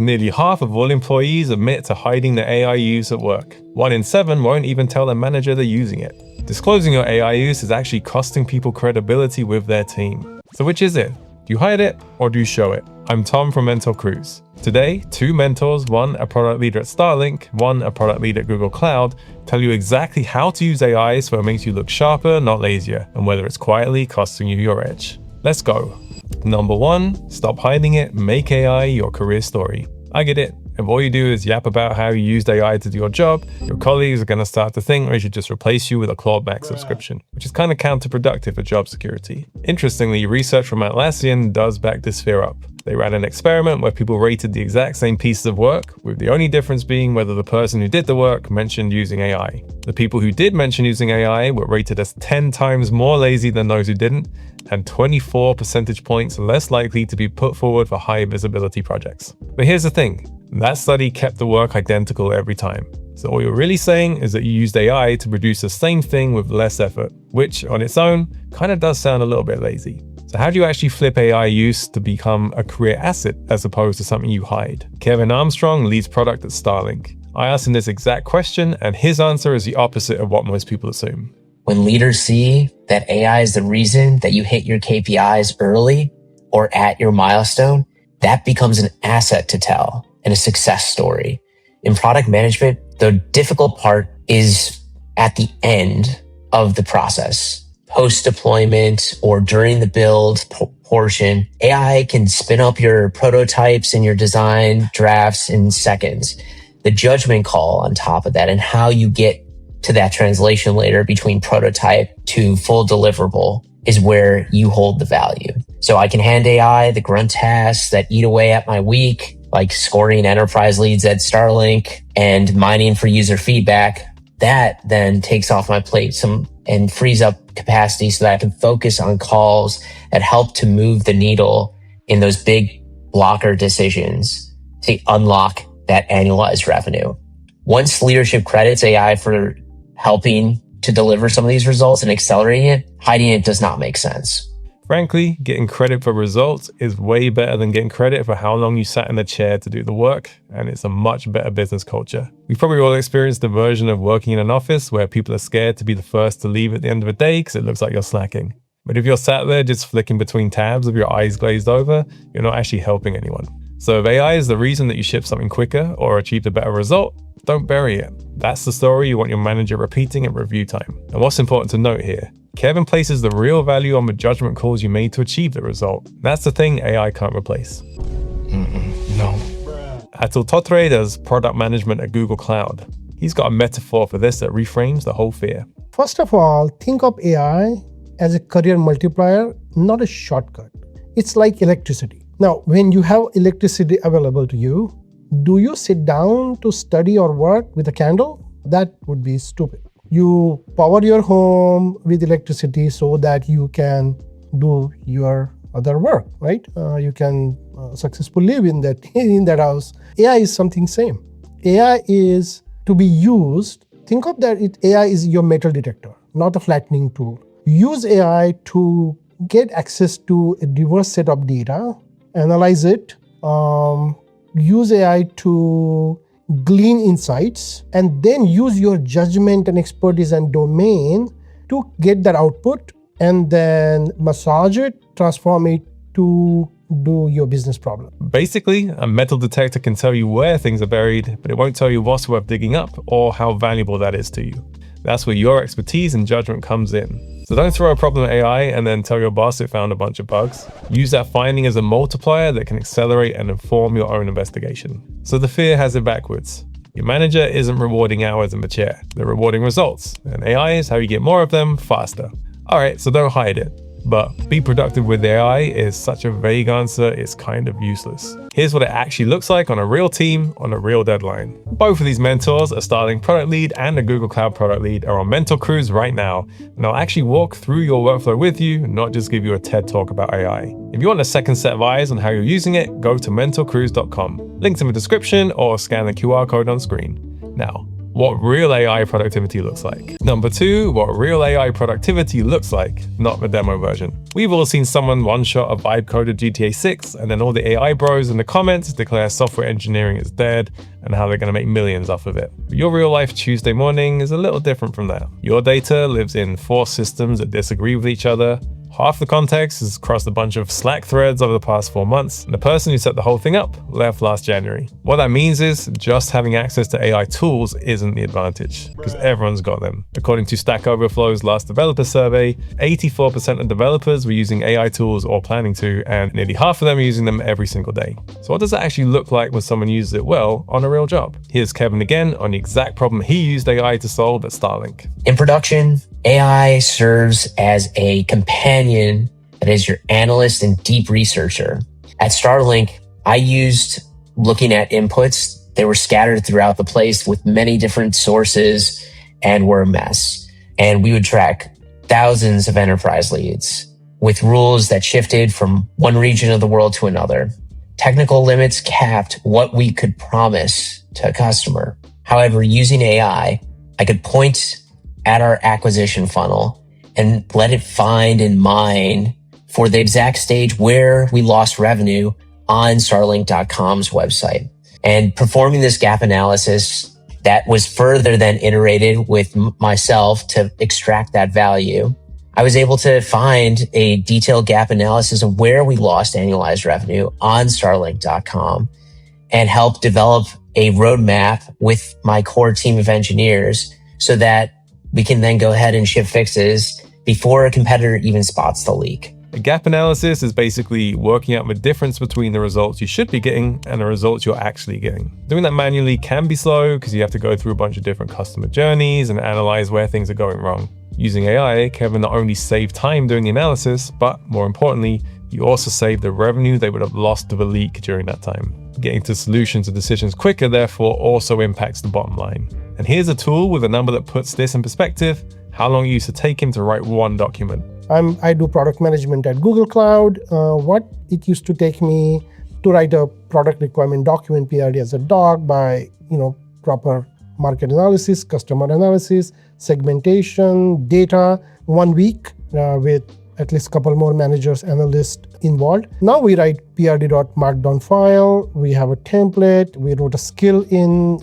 Nearly half of all employees admit to hiding their AI use at work. 1 in 7 won't even tell their manager they're using it. Disclosing your AI use is actually costing people credibility with their team. So which is it? Do you hide it or do you show it? I'm Tom from MentorCruise. Today, 2 mentors, one a product leader at Starlink, one a product leader at Google Cloud, tell you exactly how to use AI so it makes you look sharper, not lazier, and whether it's quietly costing you your edge. Let's go. Number 1, stop hiding it, make AI your career story. I get it. If all you do is yap about how you used AI to do your job, your colleagues are going to start to think they should just replace you with a Claude Max subscription, which is kind of counterproductive for job security. Interestingly, research from Atlassian does back this fear up. They ran an experiment where people rated the exact same pieces of work, with the only difference being whether the person who did the work mentioned using AI. The people who did mention using AI were rated as 10 times more lazy than those who didn't, and 24 percentage points less likely to be put forward for high visibility projects. But here's the thing, that study kept the work identical every time. So all you're really saying is that you used AI to produce the same thing with less effort, which on its own kind of does sound a little bit lazy. So how do you actually flip AI use to become a career asset as opposed to something you hide? Kevin Armstrong leads product at Starlink. I asked him this exact question, and his answer is the opposite of what most people assume. When leaders see that AI is the reason that you hit your KPIs early or at your milestone, that becomes an asset to tell and a success story. In product management, the difficult part is at the end of the process. Post-deployment or during the build portion, AI can spin up your prototypes and your design drafts in seconds. The judgment call on top of that and how you get to that translation later between prototype to full deliverable is where you hold the value. So I can hand AI the grunt tasks that eat away at my week, like scoring enterprise leads at Starlink and mining for user feedback. That then takes off my plate and frees up capacity so that I can focus on calls that help to move the needle in those big blocker decisions to unlock that annualized revenue. Once leadership credits AI for helping to deliver some of these results and accelerating it, hiding it does not make sense. Frankly, getting credit for results is way better than getting credit for how long you sat in the chair to do the work, and it's a much better business culture. We've probably all experienced the version of working in an office where people are scared to be the first to leave at the end of the day because it looks like you're slacking. But if you're sat there just flicking between tabs with your eyes glazed over, you're not actually helping anyone. So if AI is the reason that you ship something quicker or achieved a better result, don't bury it. That's the story you want your manager repeating at review time. And what's important to note here, Kevin places the real value on the judgment calls you made to achieve the result. That's the thing AI can't replace. No. Atul Totre does product management at Google Cloud. He's got a metaphor for this that reframes the whole fear. First of all, think of AI as a career multiplier, not a shortcut. It's like electricity. Now, when you have electricity available to you, do you sit down to study or work with a candle? That would be stupid. You power your home with electricity so that you can do your other work, right? You can successfully live in that house. AI is something same. AI is to be used. Think of that AI is your metal detector, not a flattening tool. Use AI to get access to a diverse set of data, analyze it, use AI to glean insights, and then use your judgment and expertise and domain to get that output and then massage it, transform it to do your business problem. Basically, a metal detector can tell you where things are buried, but it won't tell you what's worth digging up or how valuable that is to you. That's where your expertise and judgment comes in. So don't throw a problem at AI and then tell your boss it found a bunch of bugs. Use that finding as a multiplier that can accelerate and inform your own investigation. So the fear has it backwards. Your manager isn't rewarding hours in the chair, they're rewarding results, and AI is how you get more of them faster. Alright, so don't hide it. But be productive with AI is such a vague answer, it's kind of useless. Here's what it actually looks like on a real team, on a real deadline. Both of these mentors, a Starlink product lead and a Google Cloud product lead, are on MentorCruise right now, and I'll actually walk through your workflow with you, not just give you a TED talk about AI. If you want a second set of eyes on how you're using it, go to mentorcruise.com. Links in the description or scan the QR code on screen. Now, what real AI productivity looks like. Number 2, what real AI productivity looks like, not the demo version. We've all seen someone one-shot a vibe-coded GTA 6, and then all the AI bros in the comments declare software engineering is dead and how they're going to make millions off of it. But your real-life Tuesday morning is a little different from that. Your data lives in 4 systems that disagree with each other. Half the context is across a bunch of Slack threads over the past 4 months, and the person who set the whole thing up left last January. What that means is just having access to AI tools isn't the advantage, because everyone's got them. According to Stack Overflow's last developer survey, 84% of developers were using AI tools or planning to, and nearly half of them are using them every single day. So what does that actually look like when someone uses it well on a real job? Here's Kevin again on the exact problem he used AI to solve at Starlink. In production, AI serves as a companion that is your analyst and deep researcher. At Starlink, I used looking at inputs. They were scattered throughout the place with many different sources and were a mess. And we would track thousands of enterprise leads with rules that shifted from one region of the world to another. Technical limits capped what we could promise to a customer. However, using AI, I could point at our acquisition funnel and let it find and mine for the exact stage where we lost revenue on Starlink.com's website. And performing this gap analysis that was further then iterated with myself to extract that value, I was able to find a detailed gap analysis of where we lost annualized revenue on Starlink.com and help develop a roadmap with my core team of engineers so that we can then go ahead and ship fixes before a competitor even spots the leak. A gap analysis is basically working out the difference between the results you should be getting and the results you're actually getting. Doing that manually can be slow because you have to go through a bunch of different customer journeys and analyze where things are going wrong. Using AI, Kevin not only saved time doing the analysis, but more importantly, you also save the revenue they would have lost to the leak during that time. Getting to solutions and decisions quicker, therefore, also impacts the bottom line. And here's a tool with a number that puts this in perspective: how long it used to take him to write one document. I do product management at Google Cloud. What it used to take me to write a product requirement document, PRD as a doc, by proper market analysis, customer analysis, segmentation, data, 1 week with at least a couple more managers, analysts involved. Now we write prd.markdown file. We have a template. We wrote a skill in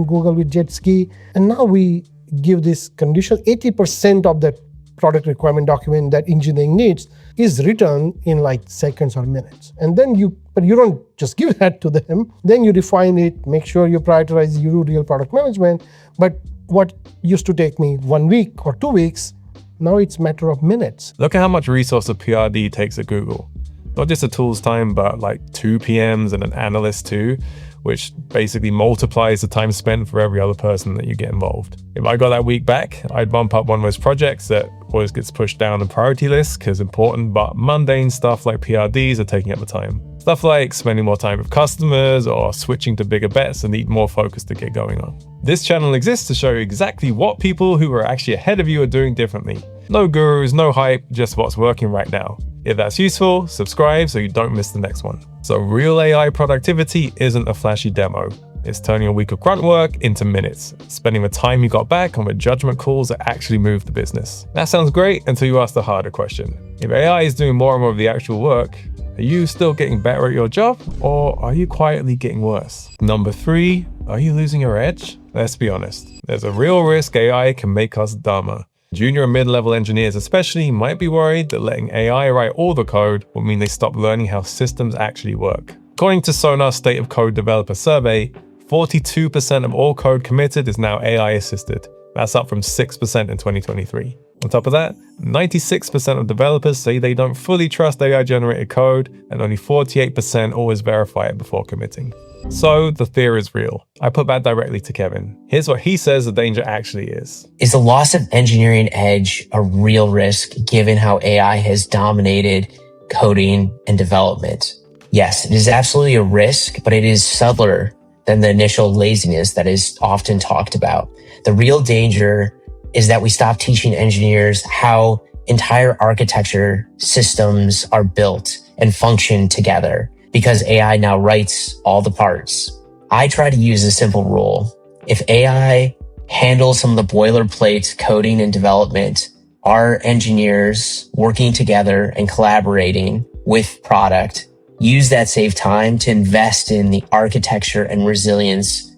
Google with Jetski. And now we give this condition. 80% of that product requirement document that engineering needs is written in like seconds or minutes. And then but you don't just give that to them. Then you refine it, make sure you prioritize, you do real product management. But what used to take me 1 week or 2 weeks, now it's a matter of minutes. Look at how much resource a PRD takes at Google. Not just a tool's time, but like 2 PMs and an analyst too, which basically multiplies the time spent for every other person that you get involved. If I got that week back, I'd bump up one of those projects that always gets pushed down the priority list because important but mundane stuff like PRDs are taking up the time. Stuff like spending more time with customers or switching to bigger bets and need more focus to get going on. This channel exists to show you exactly what people who are actually ahead of you are doing differently. No gurus, no hype, just what's working right now. If that's useful, subscribe so you don't miss the next one. So real AI productivity isn't a flashy demo. It's turning a week of grunt work into minutes, spending the time you got back on the judgment calls that actually move the business. That sounds great until you ask the harder question. If AI is doing more and more of the actual work, are you still getting better at your job, or are you quietly getting worse? Number 3, are you losing your edge? Let's be honest. There's a real risk AI can make us dumber. Junior and mid-level engineers especially might be worried that letting AI write all the code will mean they stop learning how systems actually work. According to Sonar's State of Code Developer Survey, 42% of all code committed is now AI assisted. That's up from 6% in 2023. On top of that, 96% of developers say they don't fully trust AI-generated code, and only 48% always verify it before committing. So the fear is real. I put that directly to Kevin. Here's what he says the danger actually is. Is the loss of engineering edge a real risk given how AI has dominated coding and development? Yes, it is absolutely a risk, but it is subtler than the initial laziness that is often talked about. The real danger is that we stop teaching engineers how entire architecture systems are built and function together because AI now writes all the parts. I try to use a simple rule. If AI handle some of the boilerplate coding and development, our engineers working together and collaborating with product use that saved time to invest in the architecture and resilience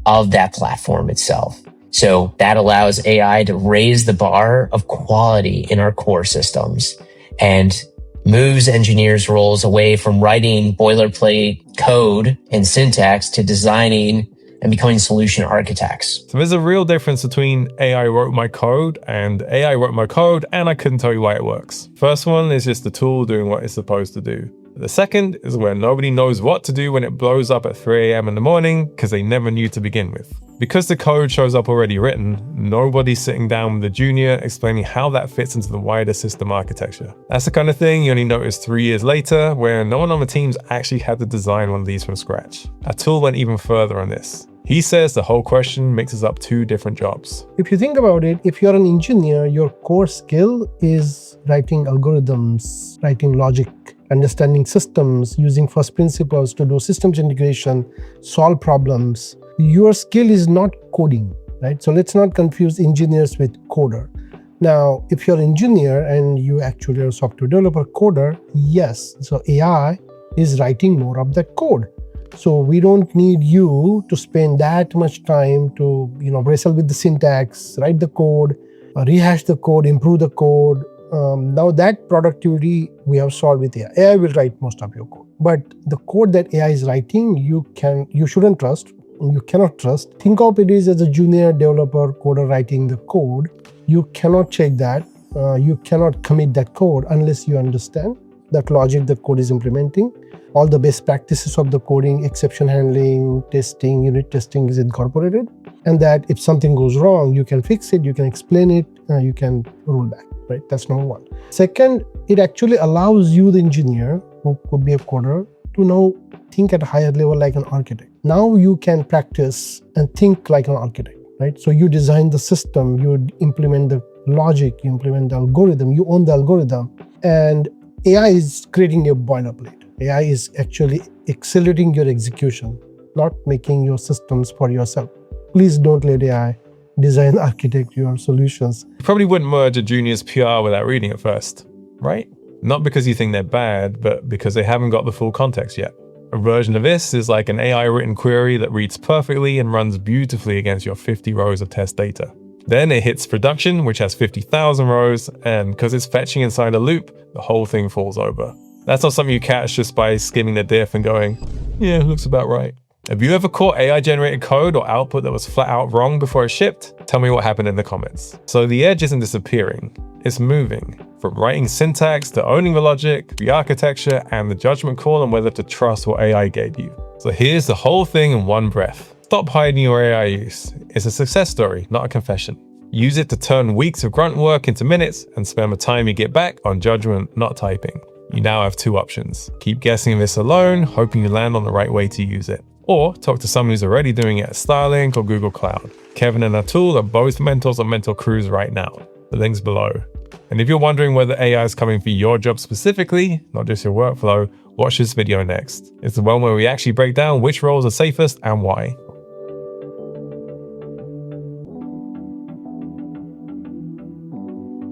of that platform itself. So that allows AI to raise the bar of quality in our core systems and moves engineers' roles away from writing boilerplate code and syntax to designing and becoming solution architects. So there's a real difference between AI wrote my code and AI wrote my code and I couldn't tell you why it works. First one is just the tool doing what it's supposed to do. The second is where nobody knows what to do when it blows up at 3 a.m. in the morning because they never knew to begin with. Because the code shows up already written, nobody's sitting down with the junior explaining how that fits into the wider system architecture. That's the kind of thing you only notice 3 years later, where no one on the teams actually had to design one of these from scratch. Atul went even further on this. He says the whole question mixes up 2 different jobs. If you think about it, if you're an engineer, your core skill is writing algorithms, writing logic, understanding systems, using first principles to do systems integration, solve problems. Your skill is not coding, right? So let's not confuse engineers with coder. Now, if you're an engineer and you actually are a software developer coder, yes, so AI is writing more of that code. So we don't need you to spend that much time to, wrestle with the syntax, write the code, rehash the code, improve the code. Now that productivity we have solved with AI. AI will write most of your code. But the code that AI is writing, you shouldn't trust. You cannot trust. Think of it as a junior developer coder writing the code. You cannot check that. You cannot commit that code unless you understand that logic the code is implementing. All the best practices of the coding, exception handling, testing, unit testing is incorporated. And that if something goes wrong, you can fix it, you can explain it, you can roll back, right? That's number one. Second, it actually allows you, the engineer, who could be a coder, to now think at a higher level like an architect. Now you can practice and think like an architect, right? So you design the system, you implement the logic, you implement the algorithm, you own the algorithm, and AI is creating your boilerplate. AI is actually accelerating your execution, not making your systems for yourself. Please don't let AI design, architect your solutions. You probably wouldn't merge a junior's PR without reading it first, right? Not because you think they're bad, but because they haven't got the full context yet. A version of this is like an AI written query that reads perfectly and runs beautifully against your 50 rows of test data. Then it hits production, which has 50,000 rows, and because it's fetching inside a loop, the whole thing falls over. That's not something you catch just by skimming the diff and going, yeah, looks about right. Have you ever caught AI-generated code or output that was flat out wrong before it shipped? Tell me what happened in the comments. So the edge isn't disappearing, it's moving. From writing syntax to owning the logic, the architecture, and the judgment call on whether to trust what AI gave you. So here's the whole thing in one breath. Stop hiding your AI use. It's a success story, not a confession. Use it to turn weeks of grunt work into minutes and spend the time you get back on judgment, not typing. You now have 2 options. Keep guessing this alone, hoping you land on the right way to use it. Or talk to someone who's already doing it at Starlink or Google Cloud. Kevin and Atul are both mentors on MentorCruise right now. The link's below. And if you're wondering whether AI is coming for your job specifically, not just your workflow, watch this video next. It's the one where we actually break down which roles are safest and why.